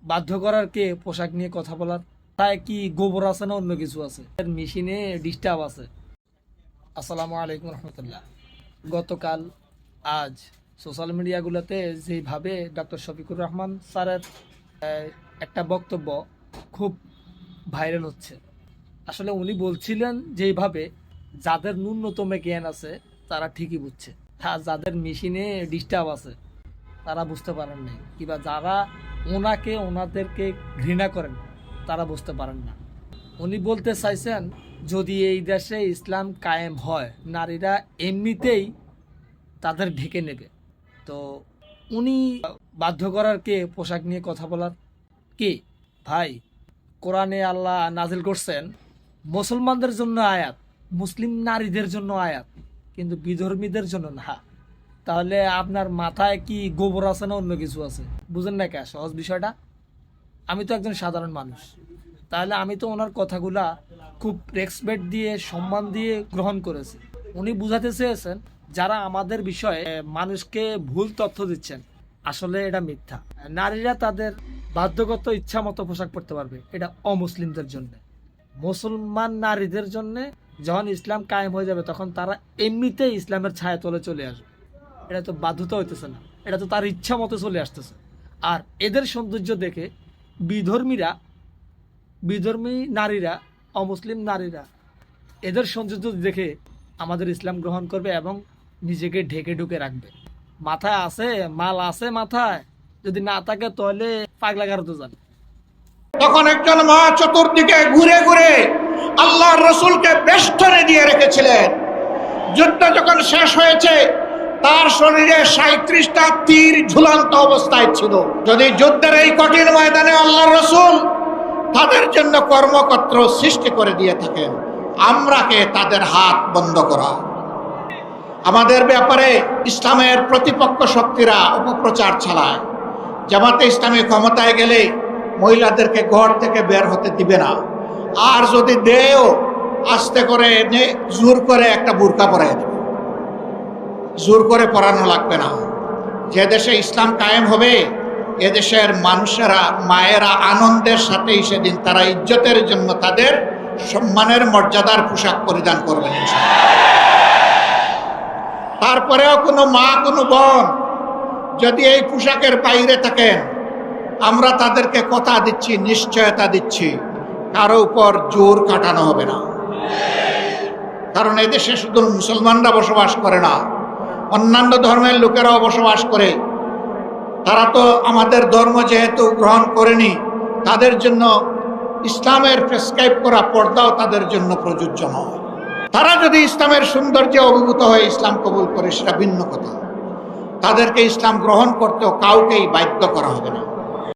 বাধ্য করার কে পোশাক নিয়ে কথা বলার? তাই কি গোবর আছে না অন্য কিছু আছে? মেশিনে ডিস্টার্ব আছে। আসসালামু আলাইকুম রহমতুল্লাহ। গতকাল আজ সোশ্যাল মিডিয়াগুলোতে যেভাবে ডক্টর শফিকুর রহমান স্যারের একটা বক্তব্য খুব ভাইরাল হচ্ছে। আসলে উনি বলছিলেন যেভাবে যাদের ন্যূনতম জ্ঞান আছে তারা ঠিকই বুঝছে, আর যাদের মেশিনে ডিস্টার্ব আছে তারা বুঝতে পারেন নাই, কিংবা যারা ওনাদেরকে ঘৃণা করেন তারা বুঝতে পারেন না। উনি বলতে চাইছেন যদি এই দেশে ইসলাম কায়েম হয় নারীরা এমনিতেই তাদের ঢেকে নেবে। তো উনি বাধ্য করার কে পোশাক নিয়ে কথা বলার? কে ভাই? কোরআনে আল্লাহ নাজিল করছেন মুসলমানদের জন্য আয়াত, মুসলিম নারীদের জন্য আয়াত, কিন্তু বিধর্মীদের জন্য না। তাহলে আপনার মাথায় কি গোবর আছে না অন্য কিছু আছে? বুঝেন না কে সহজ বিষয়টা? আমি তো একজন সাধারণ মানুষ, তাহলে আমি তো ওনার কথাগুলা খুব রেসপেক্ট দিয়ে সম্মান দিয়ে গ্রহণ করেছি। উনি বুঝাতে চেয়েছেন যারা আমাদের বিষয়ে মানুষকে ভুল তথ্য দিচ্ছেন আসলে এটা মিথ্যা। নারীরা তাদের বাধ্যগত ইচ্ছা মতো পোশাক পরতে পারবে, এটা অমুসলিমদের জন্য। মুসলমান নারীদের জন্য যখন ইসলাম কায়েম হয়ে যাবে তখন তারা এমনিতেই ইসলামের ছায়া তলে চলে আসবে। এটা তো বাধ্যতা হইতেছে না, এটা তো তার ইচ্ছা মতো চলে আসতেছে। আর এদের সৌন্দর্য দেখে বিধর্মী নারীরা, অমুসলিম নারীরা এদের সৌন্দর্য দেখে আমাদের ইসলাম গ্রহণ করবে এবং নিজেকে ঢেকে ঢুকে রাখবে। মাথায় আছে মাল আছে মাথায়, যদি না থাকে তাহলে পাগলা গারদে যান। তখন একজন মা চতুর্দিকে ঘুরে ঘুরে আল্লাহর রসুলকে বেষ্টনে দিয়ে রেখেছিলেন। যুদ্ধ যখন শেষ হয়েছে তার শরীরে 37টা তীর ঝুলন্ত অবস্থায় ছিল। যদি যুদ্ধের এই কঠিন ময়দানে আল্লাহর রসুল তাদের জন্য কর্মক্ষেত্র সৃষ্টি করে দিয়ে থাকেন, আমরা কে তাদের হাত বন্ধ করা? আমাদের ব্যাপারে ইসলামের প্রতিপক্ষ শক্তিরা অপপ্রচার চালায়। জামাতে ইসলামী ক্ষমতায় গেলে মহিলাদেরকে ঘর থেকে বের হতে দিবে না, আর যদি দেও আস্তে করে এনে জোর করে একটা বুরকা পরাই দেবে। জোর করে পরানো লাগবে না। যে দেশে ইসলাম কায়েম হবে এদেশের মানুষেরা, মায়েরা আনন্দের সাথেই সেদিন তারা ইজ্জতের জন্য তাদের সম্মানের মর্যাদার পোশাক পরিধান করবেন। তারপরেও কোনো মা, কোনো বোন যদি এই পোশাকের বাইরে থাকেন, আমরা তাদেরকে কথা দিচ্ছি, নিশ্চয়তা দিচ্ছি, কারো উপর জোর কাটানো হবে না। কারণ এদেশে শুধু মুসলমানরা বসবাস করে না, অন্যান্য ধর্মের লোকেরাও বসবাস করে। তারা তো আমাদের ধর্ম যেহেতু গ্রহণ করেনি, তাদের জন্য ইসলামের প্রেসক্রাইব করা পর্দাও তাদের জন্য প্রযোজ্য নয়। তারা যদি ইসলামের সৌন্দর্যে অভিভূত হয়ে ইসলাম কবুল করে সেটা ভিন্ন কথা। তাদেরকে ইসলাম গ্রহণ করতেও কাউকেই বাধ্য করা হবে না।